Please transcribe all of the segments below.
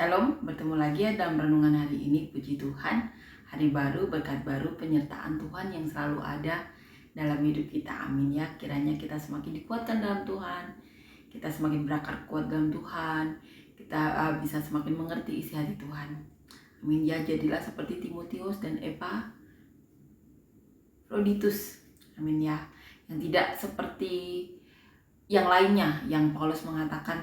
Shalom, bertemu lagi ya dalam renungan hari ini. Puji Tuhan, hari baru, berkat baru, penyertaan Tuhan yang selalu ada dalam hidup kita. Amin ya. Kiranya kita semakin dikuatkan dalam Tuhan, kita semakin berakar kuat dalam Tuhan, kita bisa semakin mengerti isi hati Tuhan. Amin ya. Jadilah seperti Timotius dan Epafroditus. Amin ya. Yang tidak seperti yang lainnya, yang Paulus mengatakan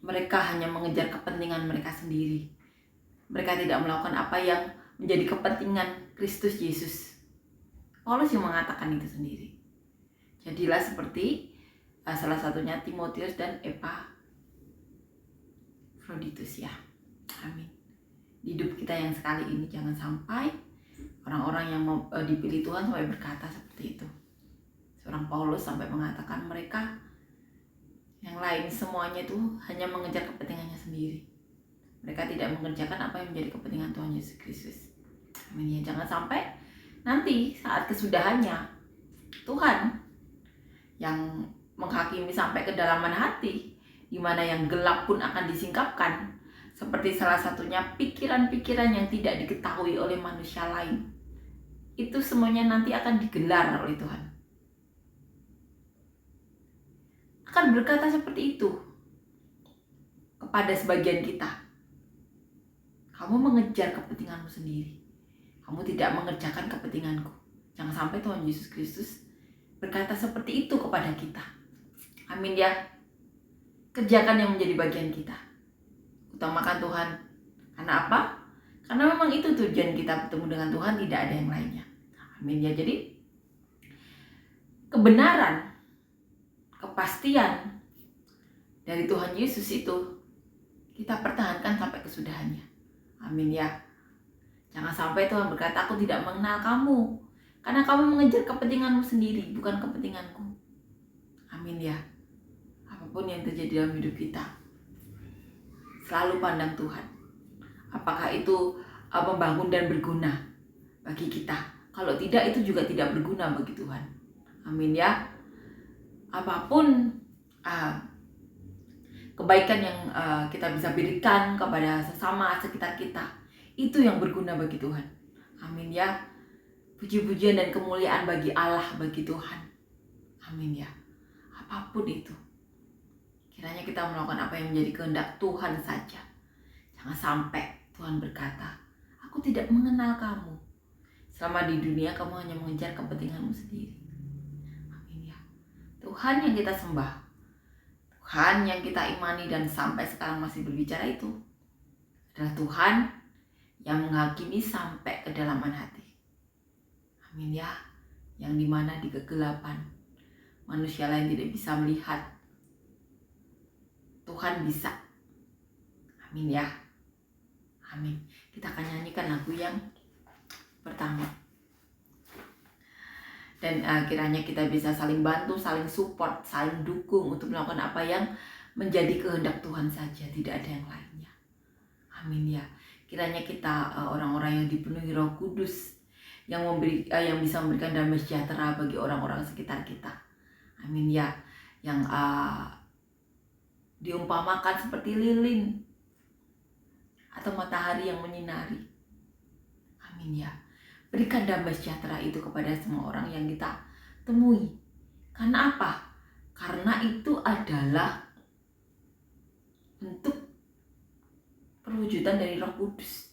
mereka hanya mengejar kepentingan mereka sendiri. Mereka tidak melakukan apa yang menjadi kepentingan Kristus Yesus. Paulus yang mengatakan itu sendiri. Jadilah seperti salah satunya Timotius dan Epafroditus ya. Amin. Di hidup kita yang sekali ini jangan sampai orang-orang yang dipilih Tuhan sampai berkata seperti itu. Seorang Paulus sampai mengatakan mereka yang lain semuanya itu hanya mengejar kepentingannya sendiri. Mereka tidak mengerjakan apa yang menjadi kepentingan Tuhan Yesus Kristus. Amin ya. Jangan sampai nanti saat kesudahannya Tuhan yang menghakimi sampai kedalaman hati, di mana yang gelap pun akan disingkapkan, seperti salah satunya pikiran-pikiran yang tidak diketahui oleh manusia lain. Itu semuanya nanti akan digelar oleh Tuhan. Akan berkata seperti itu kepada sebagian kita. Kamu mengejar kepentinganmu sendiri. Kamu tidak mengerjakan kepentinganku. Jangan sampai Tuhan Yesus Kristus berkata seperti itu kepada kita. Amin ya. Kerjakan yang menjadi bagian kita. Utamakan Tuhan. Karena apa? Karena memang itu tujuan kita bertemu dengan Tuhan, tidak ada yang lainnya. Amin ya. Jadi kebenaran, kepastian dari Tuhan Yesus itu kita pertahankan sampai kesudahannya. Amin ya. Jangan sampai Tuhan berkata, aku tidak mengenal kamu, karena kamu mengejar kepentinganmu sendiri, bukan kepentinganku. Amin ya. Apapun yang terjadi dalam hidup kita, selalu pandang Tuhan. Apakah itu membangun dan berguna bagi kita? Kalau tidak, itu juga tidak berguna bagi Tuhan. Amin ya. Apapun kebaikan yang kita bisa berikan kepada sesama sekitar kita, itu yang berguna bagi Tuhan. Amin ya. Puji-pujian dan kemuliaan bagi Allah, bagi Tuhan. Amin ya. Apapun itu, kiranya kita melakukan apa yang menjadi kehendak Tuhan saja. Jangan sampai Tuhan berkata, aku tidak mengenal kamu. Selama di dunia kamu hanya mengejar kepentinganmu sendiri. Amin ya. Tuhan yang kita sembah, Tuhan yang kita imani dan sampai sekarang masih berbicara itu adalah Tuhan yang menghakimi sampai kedalaman hati. Amin ya. Yang dimana di kegelapan manusia lain tidak bisa melihat, Tuhan bisa. Amin ya. Amin. Kita akan nyanyikan lagu yang pertama. Dan kiranya kita bisa saling bantu, saling support, saling dukung untuk melakukan apa yang menjadi kehendak Tuhan saja, tidak ada yang lainnya. Amin ya. Kiranya kita orang-orang yang dipenuhi Roh Kudus, yang bisa memberikan damai sejahtera bagi orang-orang sekitar kita. Amin ya. Yang diumpamakan seperti lilin atau matahari yang menyinari. Amin ya. Berikan damai sejahtera itu kepada semua orang yang kita temui. Karena apa? Karena itu adalah bentuk perwujudan dari Roh Kudus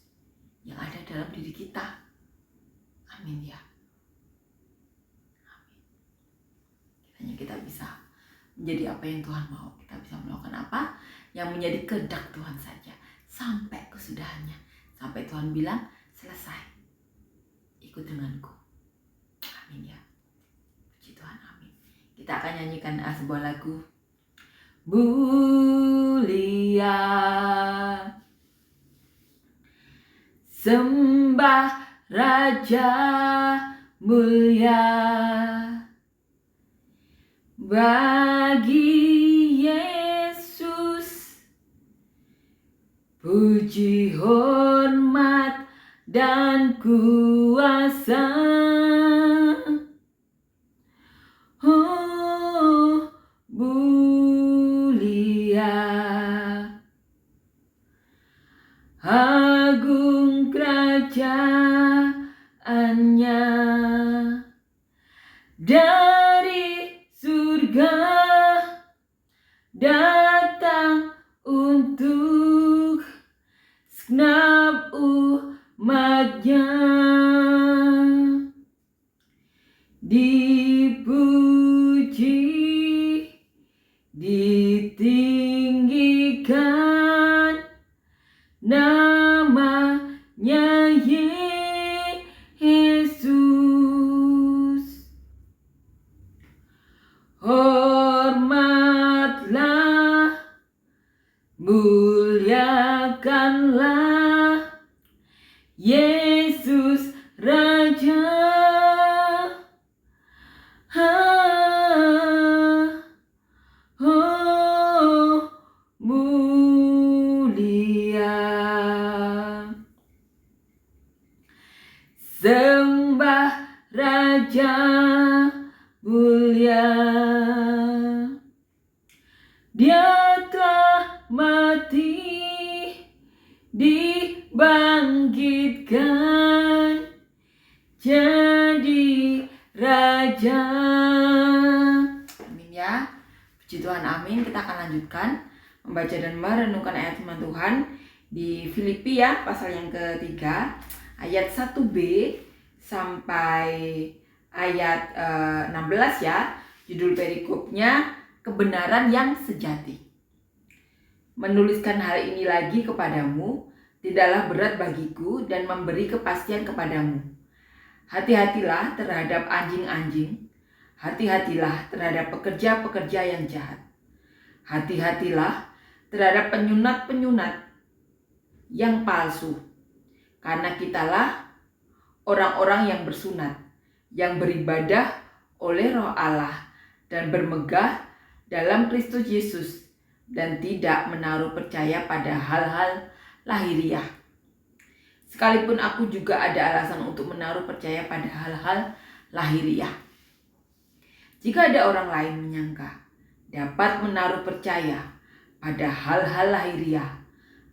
yang ada dalam diri kita. Amin ya. Amin. Kiranya kita bisa menjadi apa yang Tuhan mau. Kita bisa melakukan apa yang menjadi kehendak Tuhan saja sampai kesudahannya. Sampai Tuhan bilang, selesai. Ikut denganku. Amin ya. Puji Tuhan, amin. Kita akan nyanyikan sebuah lagu. Mulia, sembah Raja mulia, bagi Yesus puji, hormat, dan kuasa. Oh, mulia, surga datang untuk segenap umatnya. Dipuji, ditinggikan namanya Yesus. Hormatlah, muliakanlah Yesus Raja. Oh, mulia. Sembah Raja mulia. Dia telah mati, dibangkitkan jadi Raja. Amin ya. Puji Tuhan, amin. Kita akan lanjutkan membaca dan merenungkan ayat firman Tuhan di Filipi ya, pasal yang ketiga, ayat 1b sampai ayat 16 ya. Judul perikopnya kebenaran yang sejati. Menuliskan hal ini lagi kepadamu tidaklah berat bagiku dan memberi kepastian kepadamu. Hati-hatilah terhadap anjing-anjing, hati-hatilah terhadap pekerja-pekerja yang jahat. Hati-hatilah terhadap penyunat-penyunat yang palsu. Karena kitalah orang-orang yang bersunat, yang beribadah oleh Roh Allah dan bermegah dalam Kristus Yesus dan tidak menaruh percaya pada hal-hal lahiriah. Sekalipun aku juga ada alasan untuk menaruh percaya pada hal-hal lahiriah. Jika ada orang lain menyangka dapat menaruh percaya pada hal-hal lahiriah,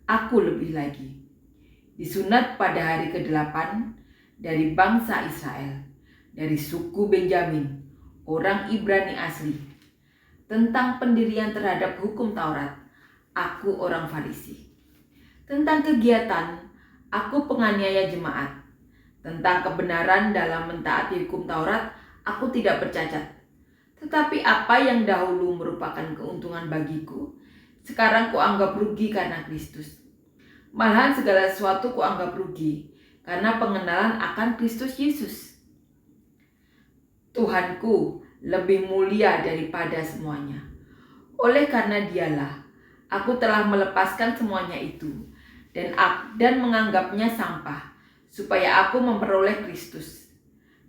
aku lebih lagi. Disunat pada hari ke-8 dari bangsa Israel, dari suku Benjamin, orang Ibrani asli. Tentang pendirian terhadap hukum Taurat, aku orang Farisi. Tentang kegiatan, aku penganiaya jemaat. Tentang kebenaran dalam mentaati hukum Taurat, aku tidak bercacat. Tetapi apa yang dahulu merupakan keuntungan bagiku, sekarang kuanggap rugi karena Kristus. Malahan segala sesuatu kuanggap rugi karena pengenalan akan Kristus Yesus, Tuhanku, lebih mulia daripada semuanya. Oleh karena dialah aku telah melepaskan semuanya itu dan menganggapnya sampah, supaya aku memperoleh Kristus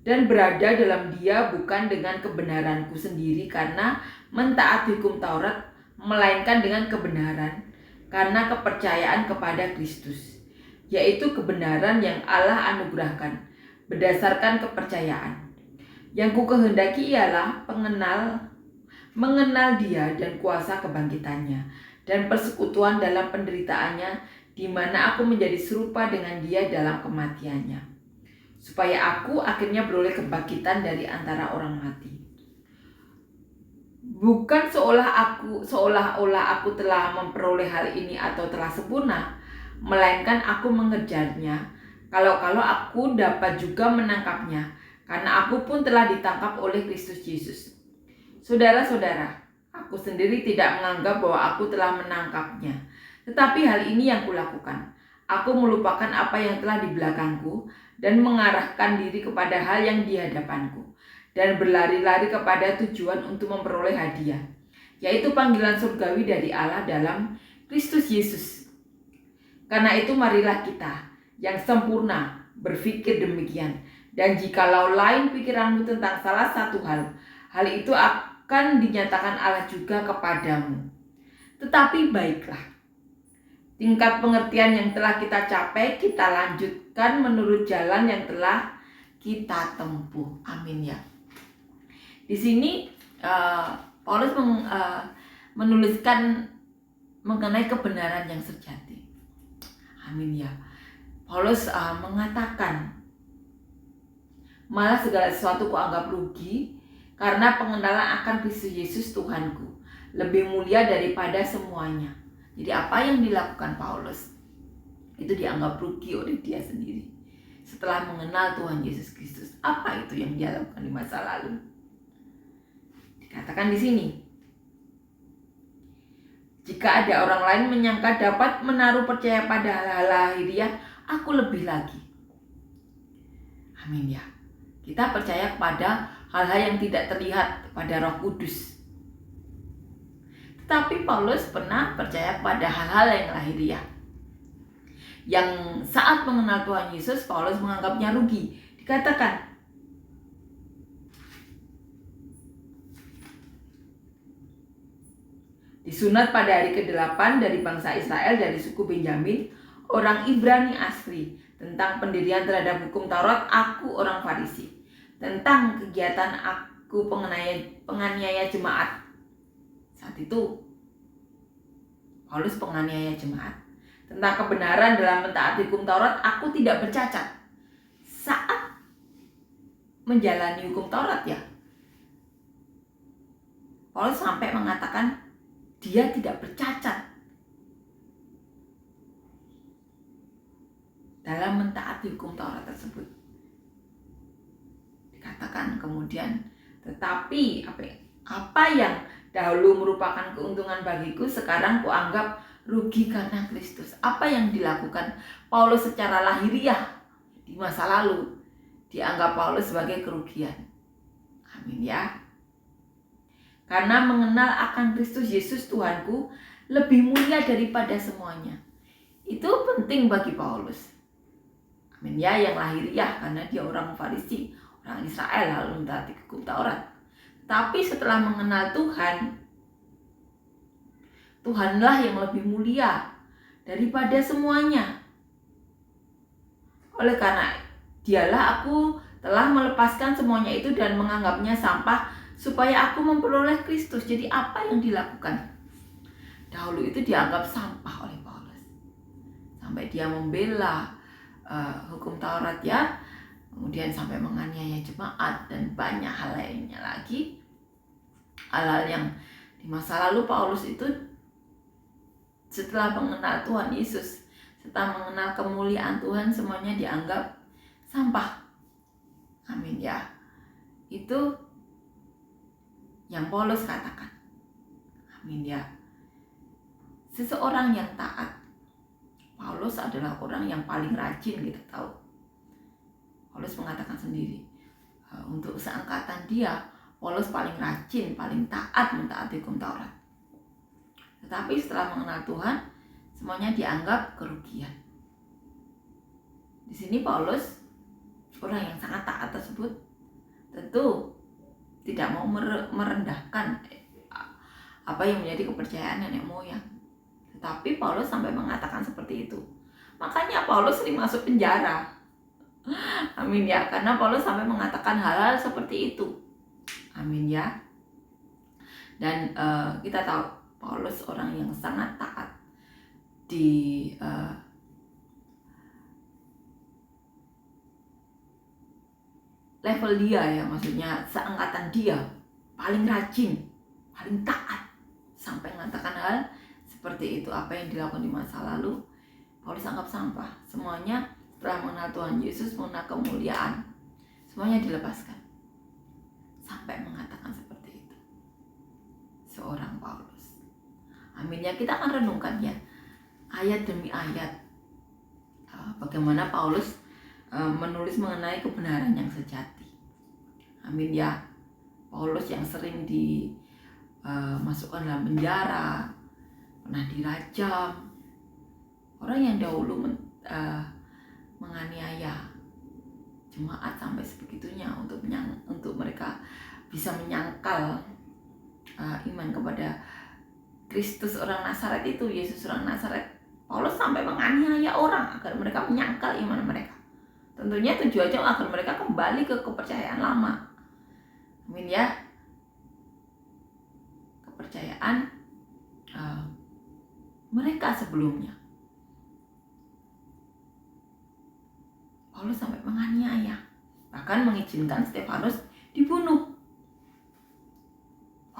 dan berada dalam Dia bukan dengan kebenaranku sendiri karena mentaati hukum Taurat, melainkan dengan kebenaran karena kepercayaan kepada Kristus, yaitu kebenaran yang Allah anugerahkan berdasarkan kepercayaan. Yang ku kehendaki ialah mengenal Dia dan kuasa kebangkitannya dan persekutuan dalam penderitaannya, di mana aku menjadi serupa dengan Dia dalam kematiannya, supaya aku akhirnya beroleh kebangkitan dari antara orang mati. Bukan seolah-olah aku telah memperoleh hal ini atau telah sempurna, melainkan aku mengejarnya, kalau aku dapat juga menangkapnya, karena aku pun telah ditangkap oleh Kristus Yesus. Saudara-saudara, aku sendiri tidak menganggap bahwa aku telah menangkapnya, tetapi hal ini yang kulakukan. Aku melupakan apa yang telah di belakangku dan mengarahkan diri kepada hal yang di hadapanku, dan berlari-lari kepada tujuan untuk memperoleh hadiah, yaitu panggilan surgawi dari Allah dalam Kristus Yesus. Karena itu marilah kita yang sempurna berpikir demikian. Dan jikalau lain pikiranmu tentang salah satu hal itu akan dinyatakan Allah juga kepadamu. Tetapi baiklah, tingkat pengertian yang telah kita capai, kita lanjutkan menurut jalan yang telah kita tempuh. Amin ya. Di sini Paulus menuliskan mengenai kebenaran yang sejati. Amin ya. Paulus mengatakan, malah segala sesuatu kuanggap rugi karena pengenalan akan Kristus Yesus Tuhanku lebih mulia daripada semuanya. Jadi apa yang dilakukan Paulus itu dianggap rugi oleh dia sendiri setelah mengenal Tuhan Yesus Kristus. Apa itu yang dia lakukan di masa lalu? Dikatakan di sini, jika ada orang lain menyangka dapat menaruh percaya pada hal-hal lahiriah, aku lebih lagi. Amin ya. Kita percaya kepada hal-hal yang tidak terlihat, pada Roh Kudus. Tetapi Paulus pernah percaya pada hal-hal yang lahiriah, yang saat mengenal Tuhan Yesus, Paulus menganggapnya rugi. Dikatakan, disunat pada hari ke-8 dari bangsa Israel dari suku Benyamin, orang Ibrani asli. Tentang pendirian terhadap hukum Taurat, aku orang Farisi. Tentang kegiatan aku penganiaya jemaat. Saat itu Paulus penganiaya jemaat. Tentang kebenaran dalam mentaati hukum Taurat, aku tidak bercacat. Saat menjalani hukum Taurat ya, Paulus sampai mengatakan dia tidak bercacat dalam mentaati hukum Taurat tersebut. Dikatakan kemudian, tetapi apa yang dahulu merupakan keuntungan bagiku, sekarang kuanggap rugi karena Kristus. Apa yang dilakukan Paulus secara lahiriah di masa lalu dianggap Paulus sebagai kerugian. Amin ya. Karena mengenal akan Kristus Yesus Tuhanku lebih mulia daripada semuanya. Itu penting bagi Paulus. Amin ya, yang lahiriah karena dia orang Farisi, orang Israel lalu mentaati hukum Taurat. Tapi setelah mengenal Tuhan, Tuhanlah yang lebih mulia daripada semuanya. Oleh karena dialah aku telah melepaskan semuanya itu dan menganggapnya sampah supaya aku memperoleh Kristus. Jadi apa yang dilakukan dahulu itu dianggap sampah oleh Paulus. Sampai dia membela hukum Taurat ya, kemudian sampai menganiaya jemaat dan banyak hal lainnya lagi. Hal-hal yang di masa lalu Paulus itu setelah mengenal Tuhan Yesus, setelah mengenal kemuliaan Tuhan, semuanya dianggap sampah. Amin ya. Itu yang Paulus katakan. Amin ya. Seseorang yang taat, Paulus adalah orang yang paling rajin, kita tahu. Paulus mengatakan sendiri, untuk seangkatan dia, Paulus paling rajin, paling taat mentaati hukum Taurat. Tetapi setelah mengenal Tuhan, semuanya dianggap kerugian. Di sini Paulus, orang yang sangat taat tersebut, tentu tidak mau merendahkan apa yang menjadi kepercayaan nenek moyang. Tetapi Paulus sampai mengatakan seperti itu. Makanya Paulus sering masuk penjara. Amin ya, karena Paulus sampai mengatakan hal-hal seperti itu. Amin ya. Dan kita tahu Paulus orang yang sangat taat di level dia ya, maksudnya seangkatan dia paling rajin, paling taat, sampai mengatakan hal seperti itu. Apa yang dilakukan di masa lalu Paulus anggap sampah. Semuanya setelah mengenal Tuhan Yesus, mengenal kemuliaan, semuanya dilepaskan. Sampai mengatakan seperti itu seorang Paulus. Amin ya. Kita akan renungkan ya, ayat demi ayat, bagaimana Paulus menulis mengenai kebenaran yang sejati. Amin ya. Paulus yang sering dimasukkan dalam penjara, pernah dirajam, orang yang dahulu menganiaya jemaat sampai sebegitunya untuk mereka bisa menyangkal iman kepada Kristus orang Nazaret itu, Yesus orang Nazaret. Paulus sampai menganiaya orang agar mereka menyangkal iman mereka. Tentunya tujuannya agar mereka kembali ke kepercayaan lama. Amin ya. Kepercayaan mereka sebelumnya. Paulus sampai menganiaya, bahkan mengizinkan Stefanus dibunuh.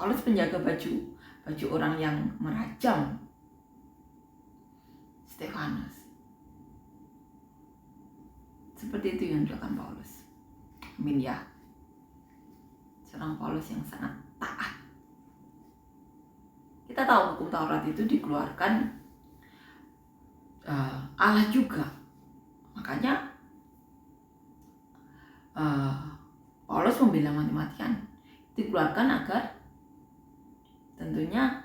Paulus penjaga baju orang yang merajam Stefanus. Seperti itu yang dilakukan Paulus. Amin ya. Seorang Paulus yang sangat taat. Kita tahu hukum Taurat itu dikeluarkan Allah juga. Makanya Paulus membela mati-matian dikeluarkan agar tentunya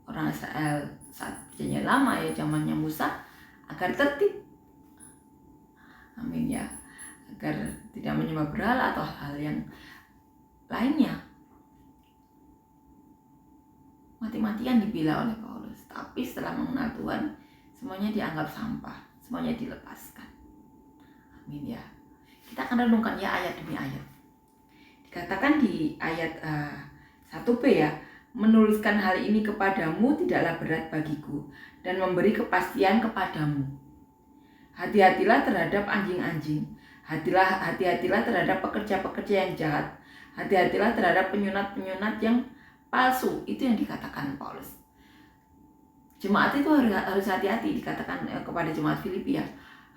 orang Israel saat perjanjian lama ya zamannya Musa agar tertib. Amin ya. Agar tidak menyembah berhala atau hal-hal yang lainnya. Mati-matian dibela oleh Paulus. Tapi setelah mengenal Tuhan, semuanya dianggap sampah, semuanya dilepaskan. Amin ya. Kita akan renungkan ya ayat demi ayat. Dikatakan di ayat 1b ya, menuliskan hal ini kepadamu tidaklah berat bagiku dan memberi kepastian kepadamu. Hati-hatilah terhadap anjing-anjing, hati-hatilah terhadap pekerja-pekerja yang jahat, hati-hatilah terhadap penyunat-penyunat yang palsu. Itu yang dikatakan Paulus. Jemaat itu harus hati-hati, dikatakan kepada jemaat Filipi ya.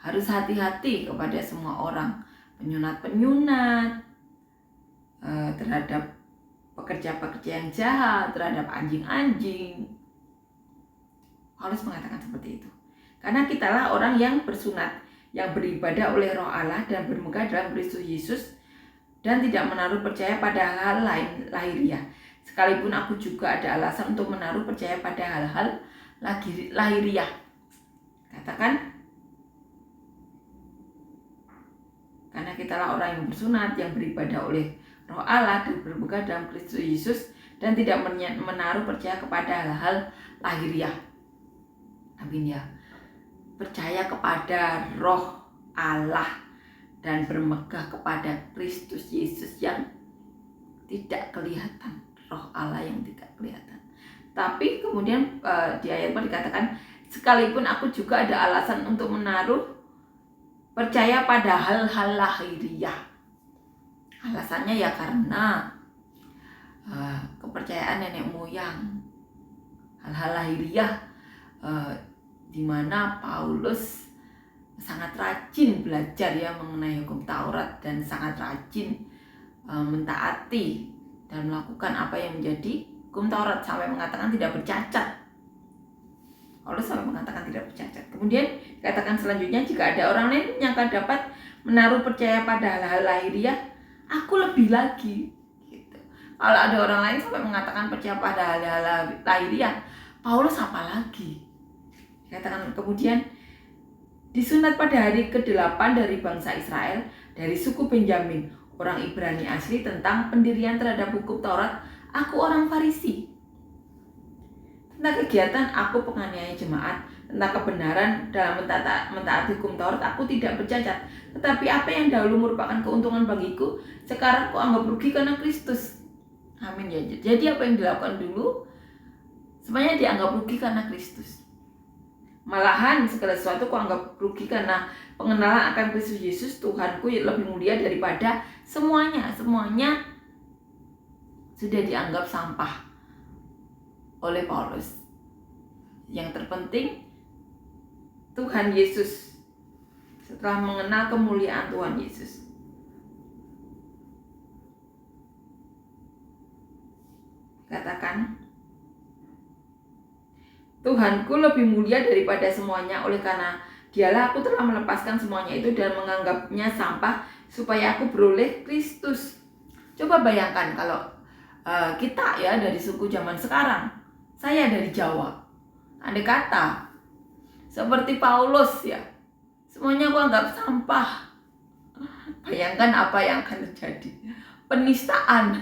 Harus hati-hati kepada semua orang, penyunat-penyunat, terhadap pekerja-pekerja yang jahat, terhadap anjing-anjing. Paulus mengatakan seperti itu. Karena kitalah orang yang bersunat, yang beribadah oleh Roh Allah dan bermegah dalam Kristus Yesus dan tidak menaruh percaya pada hal-hal lain lahiriah. Sekalipun aku juga ada alasan untuk menaruh percaya pada hal-hal lahiriah. Katakan, karena kitalah orang yang bersunat, yang beribadah oleh Roh Allah dan bermegah dalam Kristus Yesus dan tidak menaruh percaya kepada hal-hal lahiriah. Amin ya. Percaya kepada Roh Allah dan bermegah kepada Kristus Yesus yang tidak kelihatan, Roh Allah yang tidak kelihatan. Tapi kemudian di ayat 4 dikatakan, sekalipun aku juga ada alasan untuk menaruh percaya pada hal-hal lahiriah. Alasannya ya karena kepercayaan nenek moyang, hal-hal lahiriah, di mana Paulus sangat rajin belajar ya mengenai hukum Taurat dan sangat rajin mentaati dan melakukan apa yang menjadi hukum Taurat sampai mengatakan tidak bercacat. Paulus sampai mengatakan tidak bercacat. Kemudian dikatakan selanjutnya, jika ada orang lain yang dapat menaruh percaya pada hal-hal lahiriah, aku lebih lagi. Gitu. Kalau ada orang lain sampai mengatakan percaya pada hal-hal lahiriah, Paulus apa lagi? Dikatakan kemudian, disunat pada hari ke-8 dari bangsa Israel, dari suku Benyamin, orang Ibrani asli, tentang pendirian terhadap hukum Taurat, aku orang Farisi. Tentang kegiatan aku penganiaya jemaat, tentang kebenaran dalam mentaati hukum Taurat, aku tidak bercacat. Tetapi apa yang dahulu merupakan keuntungan bagiku, sekarang aku anggap rugi karena Kristus. Amin ya. Jadi apa yang dilakukan dulu, semuanya dianggap rugi karena Kristus. Malahan segala sesuatu ku anggap rugi karena pengenalan akan Kristus Yesus Tuhanku yang lebih mulia daripada semuanya. Semuanya sudah dianggap sampah oleh Paulus. Yang terpenting Tuhan Yesus. Setelah mengenal kemuliaan Tuhan Yesus, katakan, Tuhanku lebih mulia daripada semuanya, oleh karena Dialah aku telah melepaskan semuanya itu dan menganggapnya sampah supaya aku beroleh Kristus. Coba bayangkan kalau kita ya dari suku zaman sekarang, saya dari Jawa, andai kata seperti Paulus ya, semuanya aku anggap sampah. Bayangkan apa yang akan terjadi, penistaan.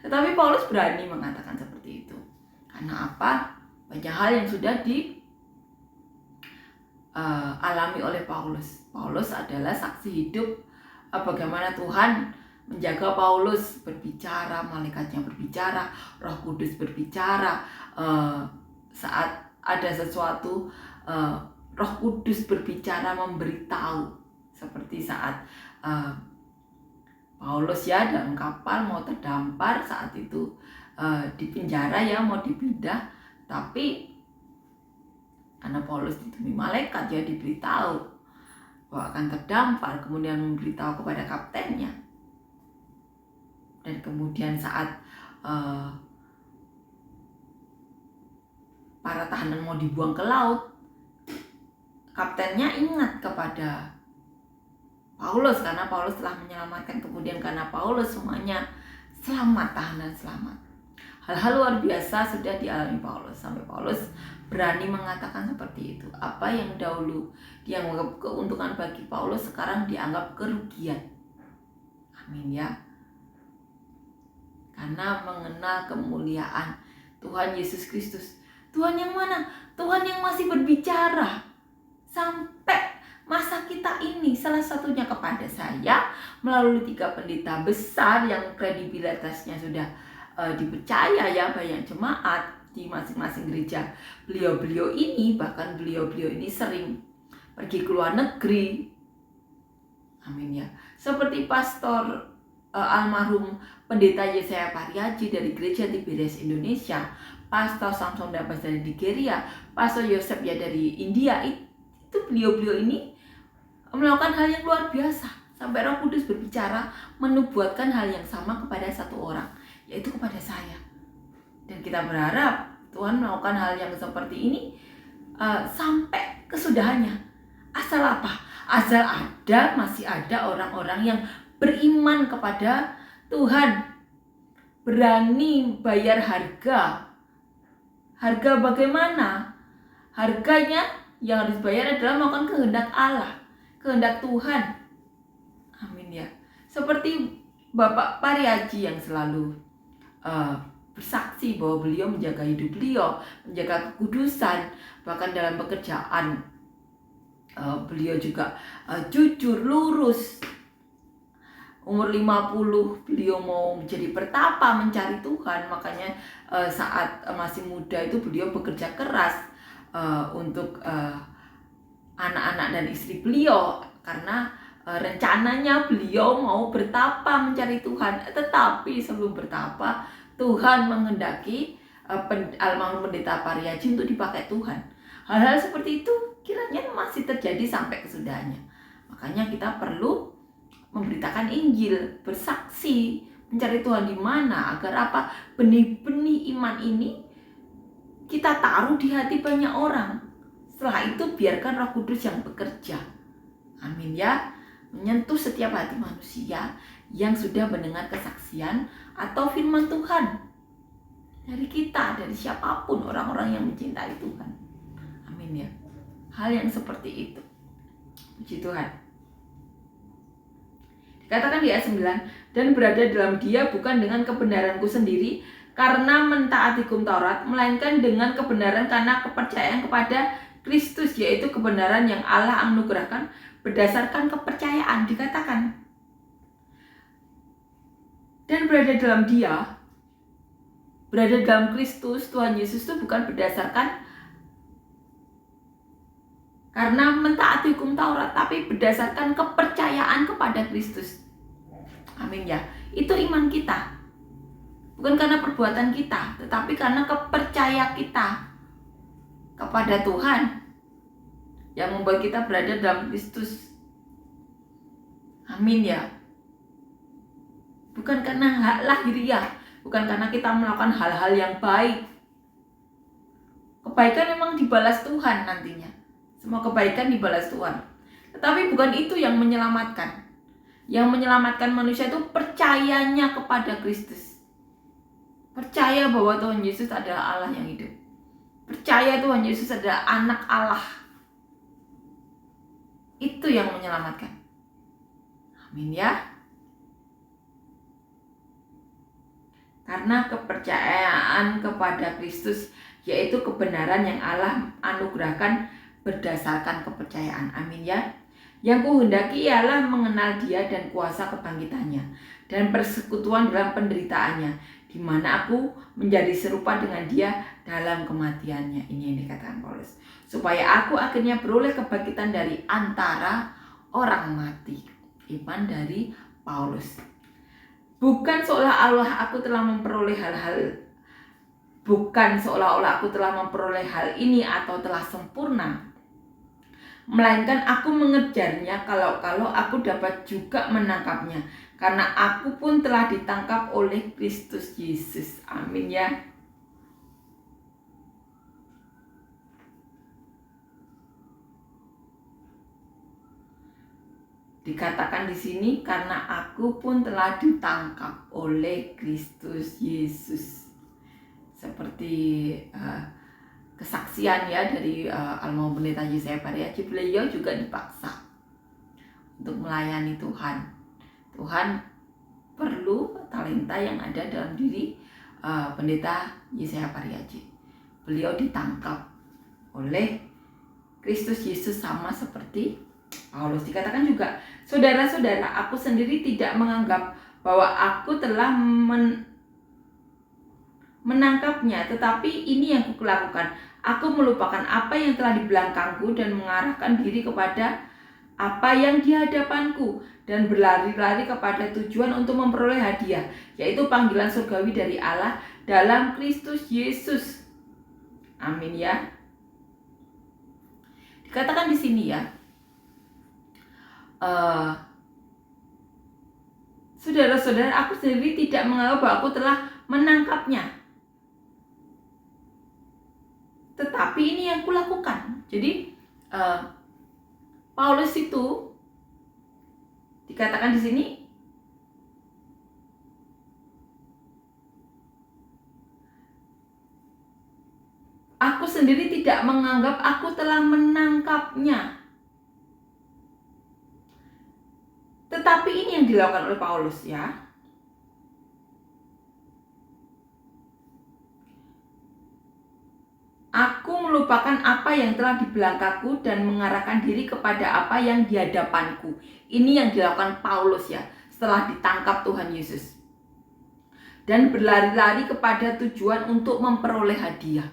Tetapi Paulus berani mengatakan seperti itu. Karena apa? Banyak hal yang sudah dialami oleh Paulus. Paulus adalah saksi hidup bagaimana Tuhan menjaga Paulus berbicara, malaikatnya berbicara, Roh Kudus berbicara. Saat ada sesuatu, Roh Kudus berbicara, memberitahu. Seperti saat Paulus ya dalam kapal mau terdampar saat itu, di penjara ya mau dipindah, tapi karena Paulus ditemui malaikat ya diberitahu bahwa akan terdampar, kemudian memberitahu kepada kaptennya. Dan kemudian saat para tahanan mau dibuang ke laut, kaptennya ingat kepada Paulus karena Paulus telah menyelamatkan, kemudian karena Paulus semuanya selamat, tahanan selamat. Hal-hal luar biasa sudah dialami Paulus sampai Paulus berani mengatakan seperti itu. Apa yang dahulu dianggap keuntungan bagi Paulus sekarang dianggap kerugian. Amin ya. Karena mengenal kemuliaan Tuhan Yesus Kristus. Tuhan yang mana? Tuhan yang masih berbicara sampai masa kita ini, salah satunya kepada saya melalui 3 pendeta besar yang kredibilitasnya sudah dipercaya ya banyak jemaat di masing-masing gereja. Beliau-beliau ini, bahkan beliau-beliau ini sering pergi ke luar negeri. Amin ya. Seperti pastor almarhum pendeta Yesaya Pariaji dari Gereja Tiberias Indonesia, pastor Samson Dabas dari Nigeria, pastor Yosef ya dari India. Itu beliau-beliau ini melakukan hal yang luar biasa sampai Roh Kudus berbicara menubuatkan hal yang sama kepada satu orang, yaitu kepada saya. Dan kita berharap Tuhan melakukan hal yang seperti ini sampai kesudahannya. Asal apa? Asal masih ada orang-orang yang beriman kepada Tuhan, berani bayar harga. Harga bagaimana? Harganya yang harus bayar adalah melakukan kehendak Allah, kehendak Tuhan. Amin ya. Seperti Bapak Pariaji yang selalu bersaksi bahwa beliau menjaga hidup beliau, menjaga kekudusan, bahkan dalam pekerjaan beliau juga jujur, lurus. Umur 50 beliau mau menjadi pertapa mencari Tuhan, makanya saat masih muda itu beliau bekerja keras untuk anak-anak dan istri beliau, karena rencananya beliau mau bertapa mencari Tuhan. Tetapi sebelum bertapa, Tuhan menghendaki almarhum pendeta Pariaji untuk dipakai Tuhan. Hal-hal seperti itu kiranya masih terjadi sampai kesudahannya. Makanya kita perlu memberitakan Injil, bersaksi, mencari Tuhan di mana, agar apa? Benih-benih iman ini kita taruh di hati banyak orang. Setelah itu biarkan Roh Kudus yang bekerja. Amin ya. Menyentuh setiap hati manusia yang sudah mendengar kesaksian atau firman Tuhan dari kita, dari siapapun orang-orang yang mencintai Tuhan. Amin ya. Hal yang seperti itu. Puji Tuhan. Dikatakan di ayat 9, dan berada dalam Dia bukan dengan kebenaranku sendiri karena mentaati hukum Taurat, melainkan dengan kebenaran karena kepercayaan kepada Kristus, yaitu kebenaran yang Allah anugerahkan berdasarkan kepercayaan. Dikatakan dan berada dalam Dia, berada dalam Kristus, Tuhan Yesus itu bukan berdasarkan karena mentaati hukum Taurat, tapi berdasarkan kepercayaan kepada Kristus. Amin ya. Itu iman kita. Bukan karena perbuatan kita, tetapi karena kepercayaan kita kepada Tuhan yang membuat kita berada dalam Kristus. Amin ya. Bukan karena hak lahiriah, bukan karena kita melakukan hal-hal yang baik. Kebaikan memang dibalas Tuhan nantinya. Semua kebaikan dibalas Tuhan. Tetapi bukan itu yang menyelamatkan. Yang menyelamatkan manusia itu percayanya kepada Kristus. Percaya bahwa Tuhan Yesus adalah Allah yang hidup. Percaya Tuhan Yesus adalah anak Allah. Itu yang menyelamatkan. Amin ya. Karena kepercayaan kepada Kristus, yaitu kebenaran yang Allah anugerahkan berdasarkan kepercayaan. Amin ya. Yang kuhendaki ialah mengenal Dia dan kuasa kebangkitannya dan persekutuan dalam penderitaannya, di mana aku menjadi serupa dengan Dia dalam kematiannya. Ini yang dikatakan Paulus. Supaya aku akhirnya beroleh kebangkitan dari antara orang mati. Iman dari Paulus. Bukan seolah-olah aku telah memperoleh hal ini atau telah sempurna, melainkan aku mengejarnya kalau aku dapat juga menangkapnya, karena aku pun telah ditangkap oleh Kristus Yesus. Amin ya. Dikatakan di sini, karena aku pun telah ditangkap oleh Kristus Yesus. Seperti kesaksian ya dari Almarhum Pendeta Yesaya Pariaji, beliau juga dipaksa untuk melayani Tuhan. Tuhan perlu talenta yang ada dalam diri Pendeta Yesaya Pariaji. Beliau ditangkap oleh Kristus Yesus sama seperti Paulus. Dikatakan juga, saudara-saudara, aku sendiri tidak menganggap bahwa aku telah menangkapnya, tetapi ini yang kulakukan. Aku melupakan apa yang telah di belakangku dan mengarahkan diri kepada apa yang di hadapanku, dan berlari-lari kepada tujuan untuk memperoleh hadiah, yaitu panggilan surgawi dari Allah dalam Kristus Yesus. Amin ya. Dikatakan di sini ya, saudara-saudara, aku sendiri tidak menganggap bahwa aku telah menangkapnya, tetapi ini yang kulakukan. Jadi Paulus itu dikatakan di sini, aku sendiri tidak menganggap aku telah menangkapnya, tetapi ini yang dilakukan oleh Paulus ya. Aku melupakan apa yang telah di belakangku dan mengarahkan diri kepada apa yang di hadapanku. Ini yang dilakukan Paulus ya, setelah ditangkap Tuhan Yesus. Dan berlari-lari kepada tujuan untuk memperoleh hadiah,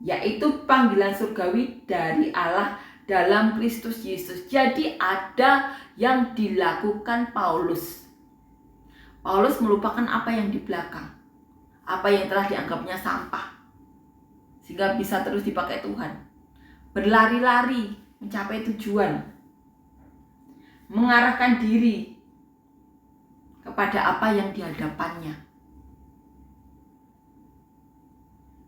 yaitu panggilan surgawi dari Allah dalam Kristus Yesus. Jadi ada yang dilakukan Paulus. Paulus melupakan apa yang di belakang, apa yang telah dianggapnya sampah, sehingga bisa terus dipakai Tuhan. Berlari-lari mencapai tujuan, mengarahkan diri kepada apa yang di hadapannya.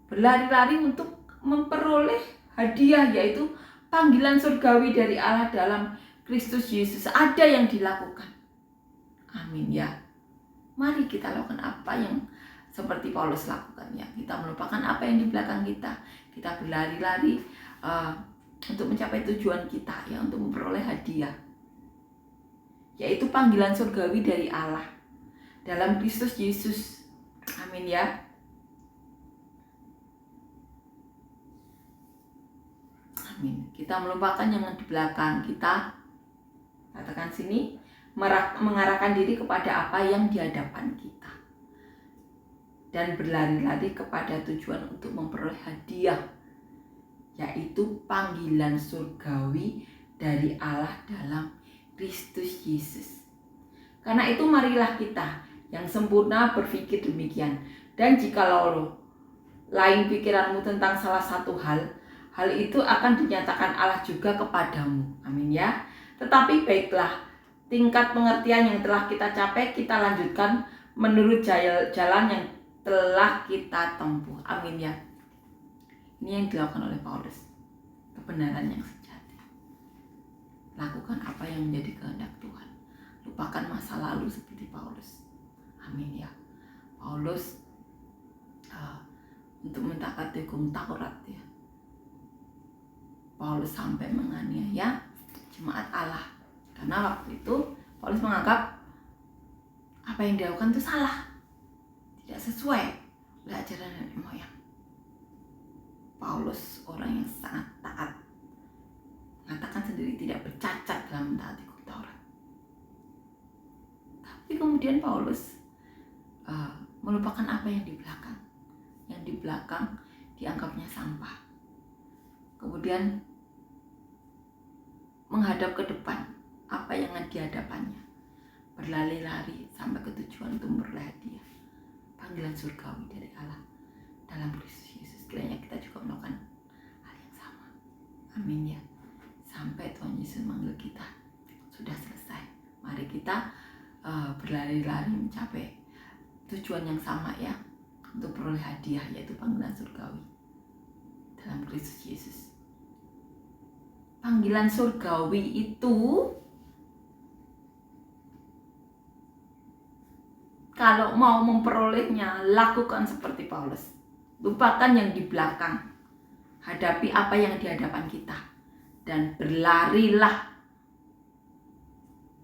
Berlari-lari untuk memperoleh hadiah, yaitu panggilan surgawi dari Allah dalam Kristus Yesus. Ada yang dilakukan. Amin ya. Mari kita lakukan apa yang seperti Paulus lakukan ya. Kita melupakan apa yang di belakang kita. Kita berlari-lari untuk mencapai tujuan kita ya, untuk memperoleh hadiah, yaitu panggilan surgawi dari Allah dalam Kristus Yesus. Amin ya. Amin. Kita melupakan yang di belakang kita. Katakan sini, mengarahkan diri kepada apa yang di hadapan kita, dan berlari-lari kepada tujuan untuk memperoleh hadiah, yaitu panggilan surgawi dari Allah dalam Kristus Yesus. Karena itu marilah kita yang sempurna berpikir demikian. Dan jikalau lain pikiranmu tentang salah satu hal itu akan dinyatakan Allah juga kepadamu. Amin ya. Tetapi baiklah, tingkat pengertian yang telah kita capai kita lanjutkan menurut jalan yang telah kita tempuh. Amin ya. Ini yang dilakukan oleh Paulus. Kebenaran yang sejati. Lakukan apa yang menjadi kehendak Tuhan. Lupakan masa lalu seperti Paulus. Amin ya. Paulus untuk mentaati hukum Taurat ya. Paulus sampai menganiaya jemaat Allah. Karena waktu itu Paulus menganggap apa yang dilakukan itu salah, tidak sesuai oleh ajaran nenek moyang. Paulus orang yang sangat taat, mengatakan sendiri tidak bercacat dalam mentaati hukum Taurat. Tapi kemudian Paulus melupakan apa yang di belakang. Yang di belakang dianggapnya sampah. Kemudian menghadap ke depan, apa yang di hadapannya. berlari-lari sampai ke tujuan untuk memperoleh hadiah, panggilan surgawi dari Allah dalam Kristus Yesus. Kiranya kita juga melakukan hal yang sama. Amin ya. Sampai Tuhan Yesus manggil kita, sudah selesai. Mari kita berlari-lari mencapai tujuan yang sama ya, untuk peroleh hadiah, yaitu panggilan surgawi dalam Kristus Yesus. Panggilan surgawi itu kalau mau memperolehnya, lakukan seperti Paulus. Lupakan yang di belakang, hadapi apa yang di hadapan kita, dan berlarilah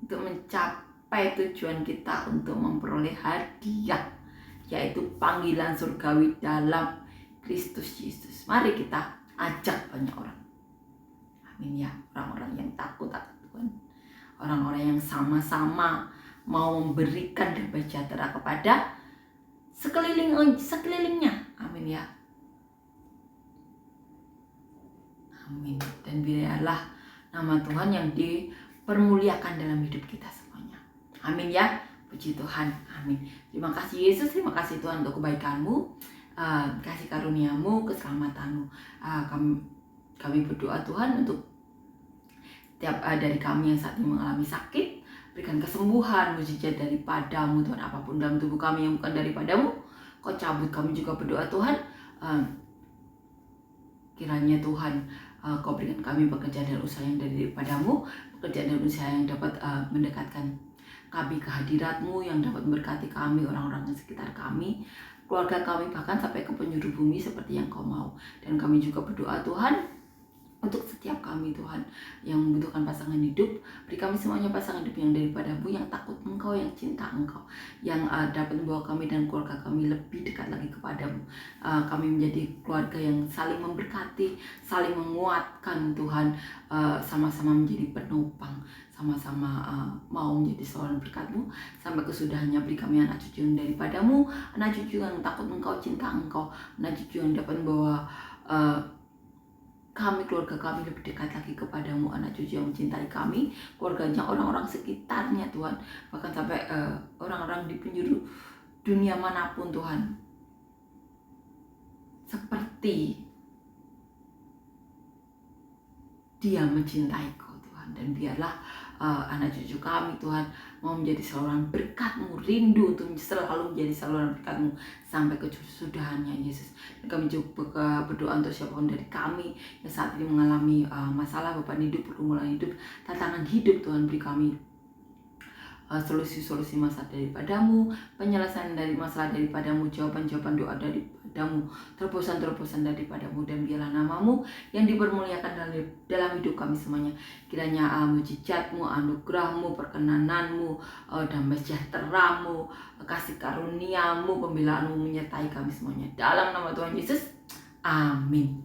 untuk mencapai tujuan kita untuk memperoleh hadiah, yaitu panggilan surgawi dalam Kristus Yesus. Mari kita ajak banyak orang. Amin ya. Orang-orang yang takut akan Tuhan, orang-orang yang sama-sama mau memberikan damai sejahtera kepada sekelilingnya. Amin ya. Amin. Dan biarlah nama Tuhan yang dipermuliakan dalam hidup kita semuanya. Amin ya. Puji Tuhan. Amin. Terima kasih Yesus. Terima kasih Tuhan untuk kebaikan-Mu, kasih karunia-Mu, keselamatan-Mu. Kami berdoa Tuhan untuk tiap dari kami yang saat ini mengalami sakit, berikan kesembuhan, mujizat daripada-Mu Tuhan. Apapun dalam tubuh kami yang bukan daripada-Mu, Kau cabut. Kami juga berdoa Tuhan, kiranya Tuhan Kau berikan kami pekerjaan dan usaha yang daripada-Mu, pekerjaan dan usaha yang dapat mendekatkan kami ke hadirat-Mu, yang dapat memberkati kami, orang-orang di sekitar kami, keluarga kami, bahkan sampai ke penjuru bumi seperti yang Kau mau. Dan kami juga berdoa Tuhan untuk setiap kami Tuhan yang membutuhkan pasangan hidup. Beri kami semuanya pasangan hidup yang daripada-Mu, yang takut Engkau, yang cinta Engkau, yang dapat membawa kami dan keluarga kami lebih dekat lagi kepada-Mu. Kami menjadi keluarga yang saling memberkati, saling menguatkan Tuhan, sama-sama menjadi penopang, sama-sama mau menjadi seorang berkat-Mu sampai kesudahannya. Beri kami anak cucu yang daripada-Mu, anak cucu yang takut Engkau, cinta Engkau, anak cucu yang dapat membawa kami, keluarga kami lebih dekat lagi kepada-Mu, anak cucu yang mencintai kami, keluarganya, orang-orang sekitarnya Tuhan, bahkan sampai orang-orang di penjuru dunia manapun Tuhan, seperti Dia mencintai Kau Tuhan. Dan biarlah anak cucu kami Tuhan mau menjadi saluran berkat-Mu, rindu untuk selalu menjadi saluran berkat-Mu sampai kesudahannya Yesus. Dan kami juga berdoa untuk siapapun dari kami yang saat ini mengalami masalah, beban hidup, pergumulan hidup, tantangan hidup Tuhan. Beri kami solusi-solusi masalah daripada-Mu, penyelesaian dari masalah daripada-Mu, jawaban-jawaban doa daripada-Mu, terobosan-terobosan daripada-Mu. Dan biarlah nama-Mu yang dipermuliakan dalam hidup kami semuanya. Kiranya mujizat-Mu, anugerah-Mu, perkenanan-Mu, damai sejahtera-Mu, kasih karunia-Mu, pembelaan-Mu menyertai kami semuanya. Dalam nama Tuhan Yesus, amin.